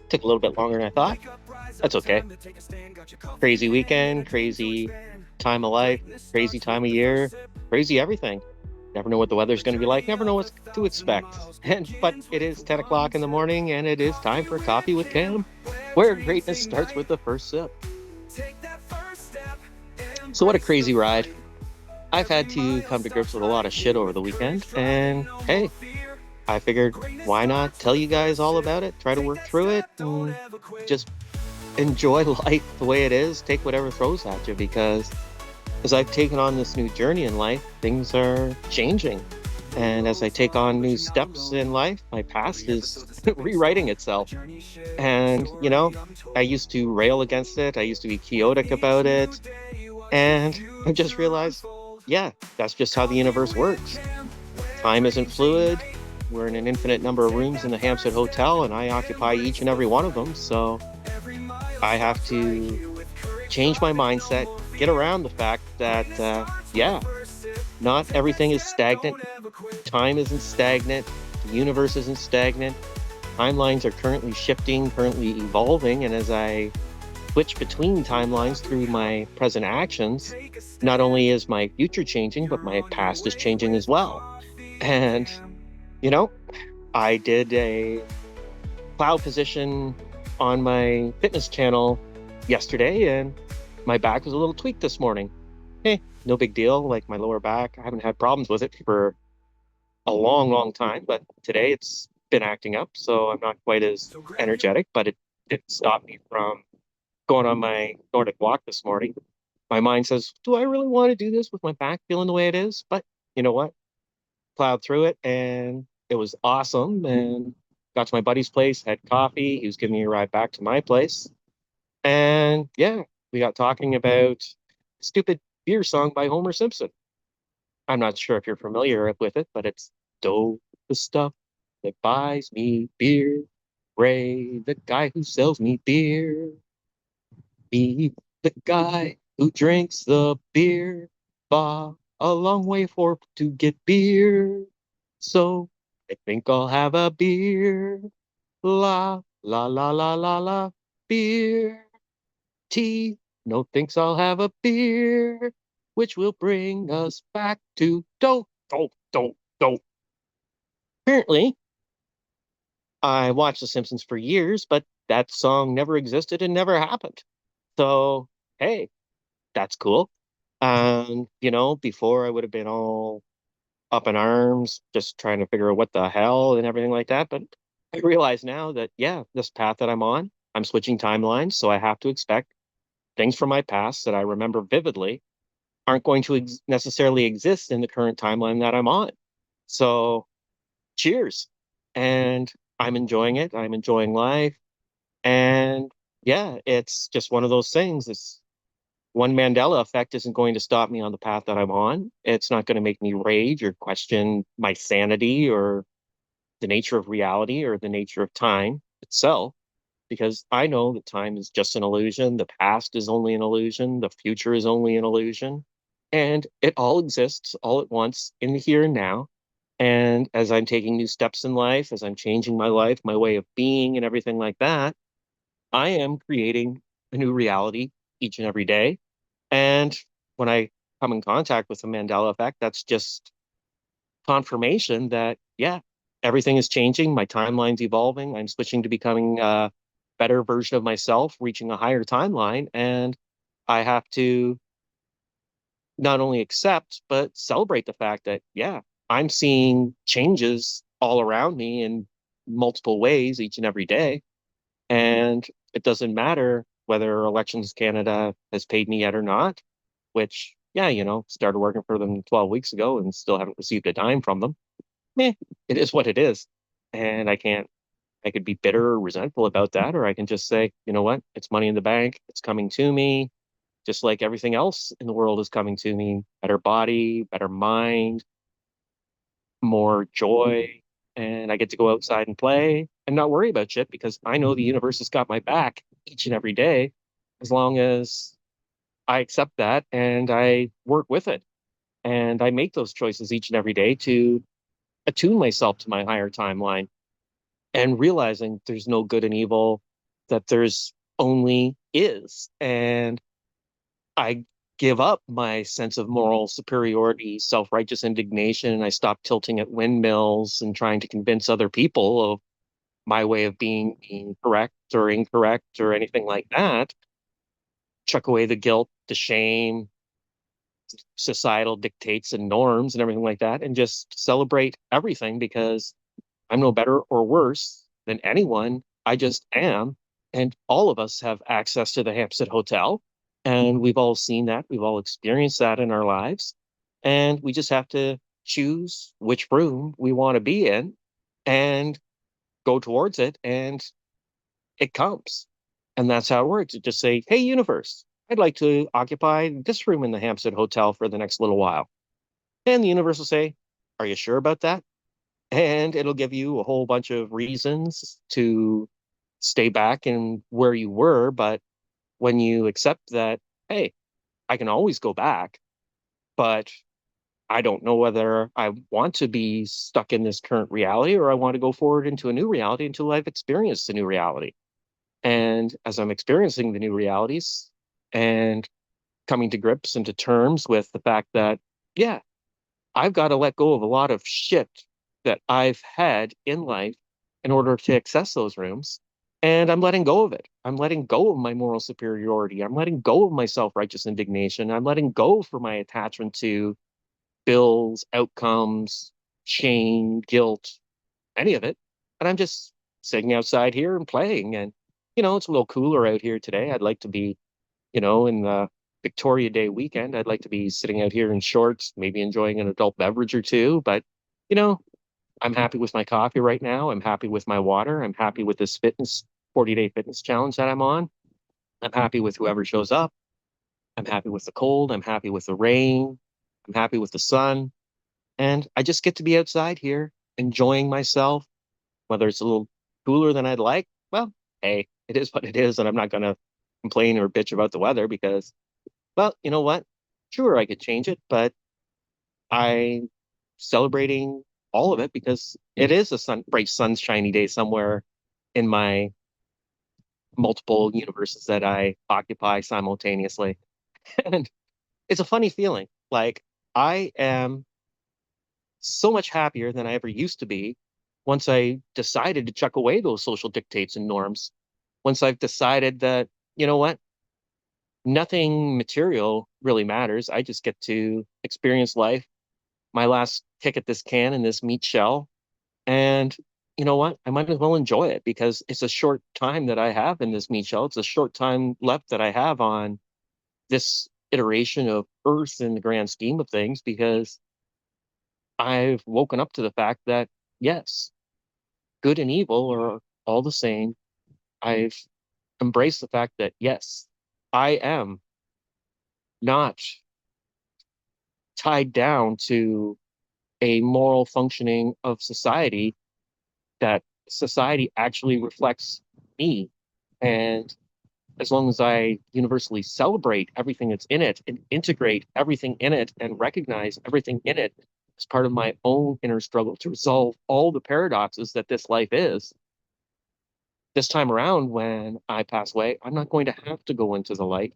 Took a little bit longer than I thought. That's okay. Crazy weekend, crazy time of life, crazy time of year, crazy everything. Never know what the weather's going to be like, never know what to expect. And but it is 10 o'clock in the morning and it is time for coffee with Cam, where greatness starts with the first sip. So what a crazy ride. I've had to come to grips with a lot of shit over the weekend, and hey, I figured why not tell you guys all about it, try to work through it, and just enjoy life the way it is, take whatever throws at you, because as I've taken on this new journey in life, things are changing. And as I take on new steps in life, my past is rewriting itself. And, I used to rail against it. I used to be chaotic about it. And I just realized, yeah, that's just how the universe works. Time isn't fluid. We're in an infinite number of rooms in the Hampstead Hotel, and I occupy each and every one of them. So I have to change my mindset, get around the fact that, yeah, not everything is stagnant. Time isn't stagnant. The universe isn't stagnant. Timelines are currently shifting, currently evolving. And as I switch between timelines through my present actions, not only is my future changing, but my past is changing as well. And, you know, I did a cloud position on my fitness channel yesterday, and my back was a little tweaked this morning. Hey, no big deal. Like my lower back, I haven't had problems with it for a long, long time, but today it's been acting up, so I'm not quite as energetic, but it didn't stop me from going on my Nordic walk this morning. My mind says, do I really want to do this with my back feeling the way it is? But you know what? Plowed through it and it was awesome. And got to my buddy's place, had coffee. He was giving me a ride back to my place. And yeah, we got talking about stupid beer song by Homer Simpson. I'm not sure if you're familiar with it, but it's "Doe the stuff that buys me beer. Ray, the guy who sells me beer. Me, the guy who drinks the beer. Far a long way for to get beer. So I think I'll have a beer. La la la la la la beer. Tea. No thinks I'll have a beer, which will bring us back to don't. Apparently, I watched The Simpsons for years, but that song never existed and never happened. So, hey, that's cool. Before I would have been all up in arms, just trying to figure out what the hell and everything like that. But I realize now that, yeah, this path that I'm on, I'm switching timelines. So I have to expect things from my past that I remember vividly aren't going to necessarily exist in the current timeline that I'm on. So cheers. And I'm enjoying it. I'm enjoying life. And yeah, it's just one of those things. It's one Mandela effect isn't going to stop me on the path that I'm on. It's not going to make me rage or question my sanity or the nature of reality or the nature of time itself, because I know that time is just an illusion. The past is only an illusion. The future is only an illusion. And it all exists all at once in the here and now. And as I'm taking new steps in life, as I'm changing my life, my way of being, and everything like that, I am creating a new reality each and every day. And when I come in contact with the Mandela effect, that's just confirmation that, yeah, everything is changing. My timeline's evolving. I'm switching to becoming a better version of myself, reaching a higher timeline. And I have to not only accept, but celebrate the fact that, yeah, I'm seeing changes all around me in multiple ways each and every day. And it doesn't matter whether Elections Canada has paid me yet or not, which, yeah, started working for them 12 weeks ago and still haven't received a dime from them. Meh, it is what it is. And I could be bitter or resentful about that, or I can just say, you know what? It's money in the bank. It's coming to me, just like everything else in the world is coming to me. Better body, better mind, more joy. And I get to go outside and play and not worry about shit because I know the universe has got my back each and every day as long as I accept that and I work with it. And I make those choices each and every day to attune myself to my higher timeline. and realizing there's no good and evil, that there's only is. And I give up my sense of moral superiority, self-righteous indignation, and I stop tilting at windmills and trying to convince other people of my way of being correct or incorrect or anything like that. Chuck away the guilt, the shame, societal dictates and norms and everything like that, and just celebrate everything because I'm no better or worse than anyone. I just am. And all of us have access to the Hampstead Hotel. And we've all seen that. We've all experienced that in our lives. And we just have to choose which room we want to be in and go towards it. And it comes. And that's how it works. It just say, hey, universe, I'd like to occupy this room in the Hampstead Hotel for the next little while. And the universe will say, are you sure about that? And it'll give you a whole bunch of reasons to stay back in where you were. But when you accept that, hey, I can always go back, but I don't know whether I want to be stuck in this current reality or I want to go forward into a new reality until I've experienced a new reality. And as I'm experiencing the new realities and coming to grips and to terms with the fact that, yeah, I've got to let go of a lot of shit that I've had in life in order to access those rooms. And I'm letting go of it. I'm letting go of my moral superiority. I'm letting go of my self righteous indignation. I'm letting go for my attachment to bills, outcomes, shame, guilt, any of it. And I'm just sitting outside here and playing. And, it's a little cooler out here today. I'd like to be, in the Victoria Day weekend, I'd like to be sitting out here in shorts, maybe enjoying an adult beverage or two. But, you know, I'm happy with my coffee right now. I'm happy with my water. I'm happy with this 40-day fitness challenge that I'm on. I'm happy with whoever shows up. I'm happy with the cold. I'm happy with the rain. I'm happy with the sun. And I just get to be outside here enjoying myself, whether it's a little cooler than I'd like. Well, hey, it is what it is. And I'm not going to complain or bitch about the weather because, well, you know what? Sure, I could change it, but I'm celebrating all of it because it is a bright, sunshiny day somewhere in my multiple universes that I occupy simultaneously. And it's a funny feeling. Like, I am so much happier than I ever used to be once I decided to chuck away those social dictates and norms. Once I've decided that, you know what, nothing material really matters. I just get to experience life, my last kick at this can in this meat shell. And you know what? I might as well enjoy it because it's a short time that I have in this meat shell. It's a short time left that I have on this iteration of Earth in the grand scheme of things because I've woken up to the fact that, yes, good and evil are all the same. I've embraced the fact that, yes, I am not tied down to a moral functioning of society, that society actually reflects me. And as long as I universally celebrate everything that's in it and integrate everything in it and recognize everything in it as part of my own inner struggle to resolve all the paradoxes that this life is, this time around when I pass away, I'm not going to have to go into the light.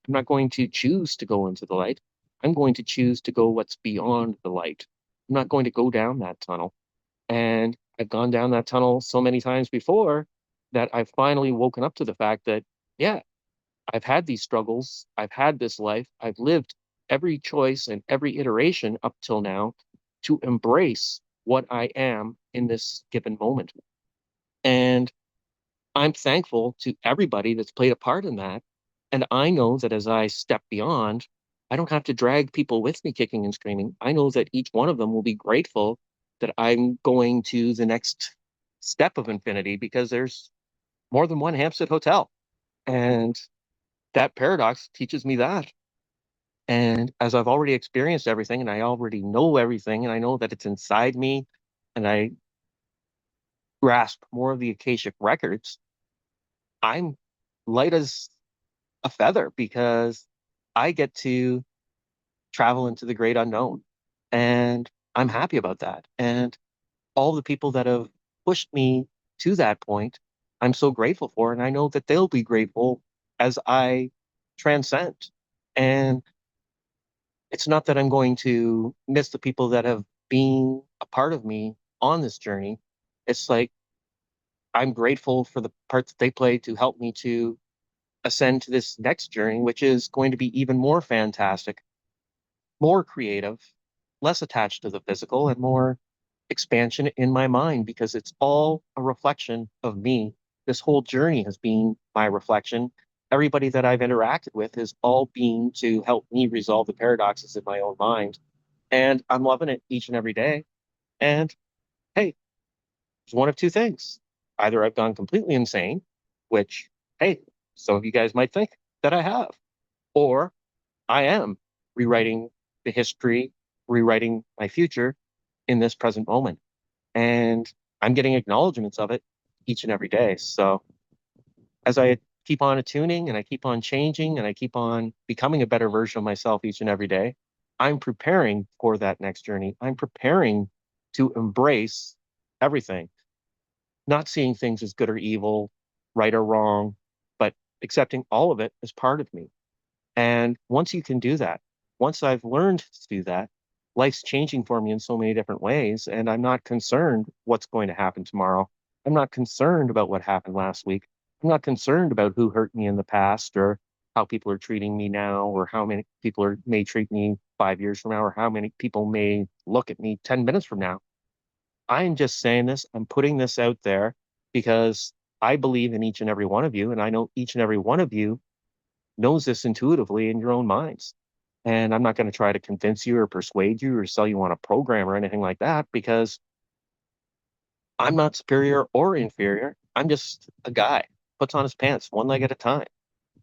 I'm not going to choose to go into the light. I'm going to choose to go what's beyond the light. I'm not going to go down that tunnel. And I've gone down that tunnel so many times before that I've finally woken up to the fact that, yeah, I've had these struggles. I've had this life. I've lived every choice and every iteration up till now to embrace what I am in this given moment. And I'm thankful to everybody that's played a part in that. And I know that as I step beyond, I don't have to drag people with me kicking and screaming. I know that each one of them will be grateful that I'm going to the next step of infinity because there's more than one Hampstead Hotel. And that paradox teaches me that. And as I've already experienced everything and I already know everything and I know that it's inside me and I grasp more of the Akashic records, I'm light as a feather because I get to travel into the great unknown. And I'm happy about that. And all the people that have pushed me to that point, I'm so grateful for. And I know that they'll be grateful as I transcend. And it's not that I'm going to miss the people that have been a part of me on this journey. It's like I'm grateful for the part that they played to help me to ascend to this next journey, which is going to be even more fantastic, more creative, less attached to the physical, and more expansion in my mind because it's all a reflection of me. This whole journey has been my reflection. Everybody that I've interacted with has all been to help me resolve the paradoxes in my own mind. And I'm loving it each and every day. And hey, it's one of two things. Either I've gone completely insane, which, hey, some of you guys might think that I have, or I am rewriting the history, rewriting my future in this present moment. And I'm getting acknowledgments of it each and every day. So as I keep on attuning and I keep on changing and I keep on becoming a better version of myself each and every day, I'm preparing for that next journey. I'm preparing to embrace everything, not seeing things as good or evil, right or wrong, but accepting all of it as part of me. And once you can do that, once I've learned to do that, life's changing for me in so many different ways. And I'm not concerned what's going to happen tomorrow. I'm not concerned about what happened last week. I'm not concerned about who hurt me in the past or how people are treating me now or how many people may treat me 5 years from now or how many people may look at me 10 minutes from now. I'm just saying this, I'm putting this out there because I believe in each and every one of you. And I know each and every one of you knows this intuitively in your own minds. And I'm not going to try to convince you or persuade you or sell you on a program or anything like that because I'm not superior or inferior. I'm just a guy, puts on his pants one leg at a time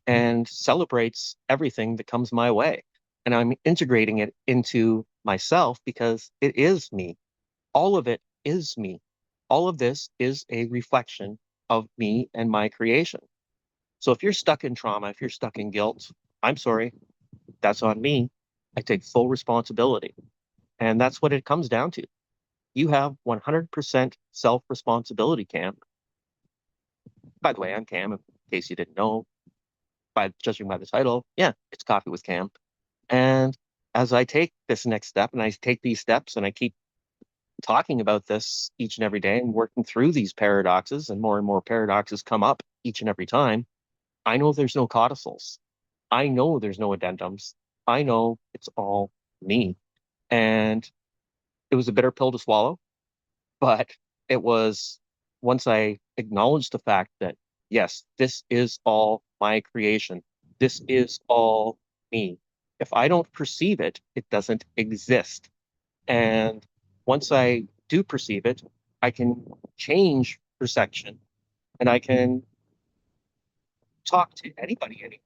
and celebrates everything that comes my way. And I'm integrating it into myself because it is me. All of it is me. All of this is a reflection of me and my creation. So if you're stuck in trauma, if you're stuck in guilt, I'm sorry, that's on me. I take full responsibility. And that's what it comes down to. You have 100% self responsibility, Cam. By the way, I'm Cam, in case you didn't know, by judging by the title. Yeah, it's Coffee with Cam. And as I take this next step and I take these steps and I keep talking about this each and every day and working through these paradoxes, and more paradoxes come up each and every time, I know there's no codicils. I know there's no addendums. I know it's all me. And it was a bitter pill to swallow, but it was once I acknowledged the fact that, yes, this is all my creation. This is all me. If I don't perceive it, it doesn't exist. And once I do perceive it, I can change perception and I can talk to anybody.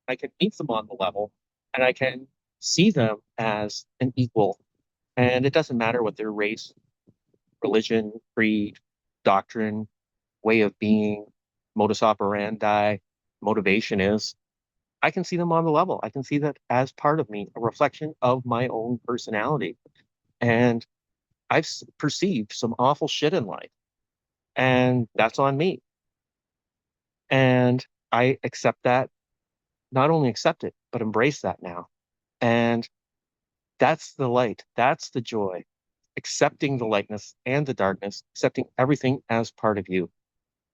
I can meet them on the level and I can see them as an equal. And it doesn't matter what their race, religion, creed, doctrine, way of being, modus operandi, motivation is. I can see them on the level. I can see that as part of me, a reflection of my own personality. And I've perceived some awful shit in life, and that's on me. And I accept that, not only accept it, but embrace that now. And that's the light. That's the joy. Accepting the lightness and the darkness, accepting everything as part of you.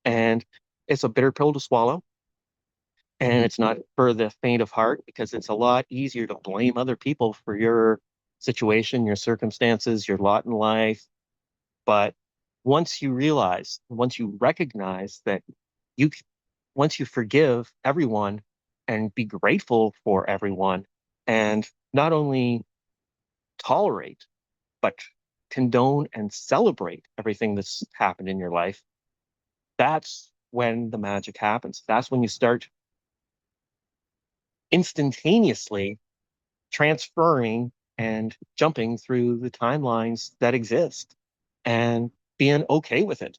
And it's a bitter pill to swallow. And it's not for the faint of heart because it's a lot easier to blame other people for your situation, your circumstances, your lot in life. But once you realize, once you recognize that you, once you forgive everyone and be grateful for everyone and not only tolerate, but condone and celebrate everything that's happened in your life, that's when the magic happens. That's when you start instantaneously transferring and jumping through the timelines that exist and being okay with it.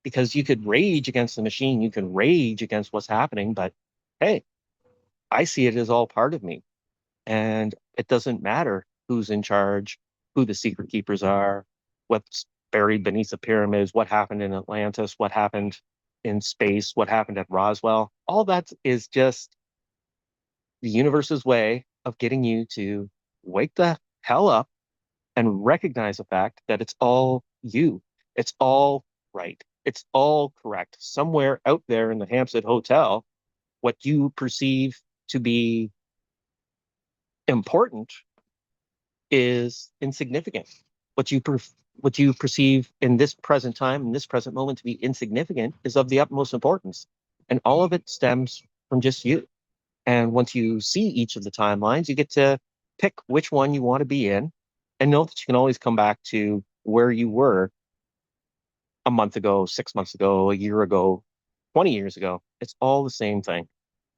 Because you could rage against the machine, you can rage against what's happening, but hey, I see it as all part of me. And it doesn't matter who's in charge, who the secret keepers are, what's buried beneath the pyramids, what happened in Atlantis, what happened in space, what happened at Roswell. All that is just the universe's way of getting you to wake the hell up and recognize the fact that it's all you. It's all right. It's all correct. Somewhere out there in the Hampstead Hotel, what you perceive to be important is insignificant. What you what you perceive in this present time, in this present moment to be insignificant is of the utmost importance. And all of it stems from just you. And once you see each of the timelines, you get to pick which one you want to be in and know that you can always come back to where you were a month ago, 6 months ago, a year ago, 20 years ago. It's all the same thing.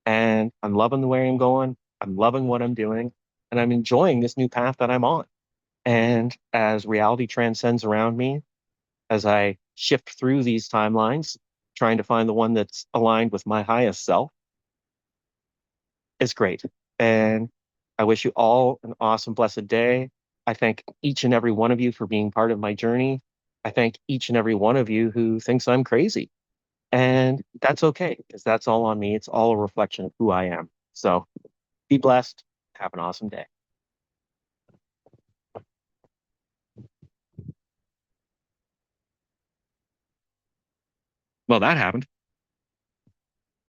And I'm loving the way I'm going. I'm loving what I'm doing. And I'm enjoying this new path that I'm on. And as reality transcends around me, as I shift through these timelines, trying to find the one that's aligned with my highest self, is great. And I wish you all an awesome, blessed day. I thank each and every one of you for being part of my journey. I thank each and every one of you who thinks I'm crazy. And that's okay, because that's all on me. It's all a reflection of who I am. So be blessed. Have an awesome day. Well, that happened.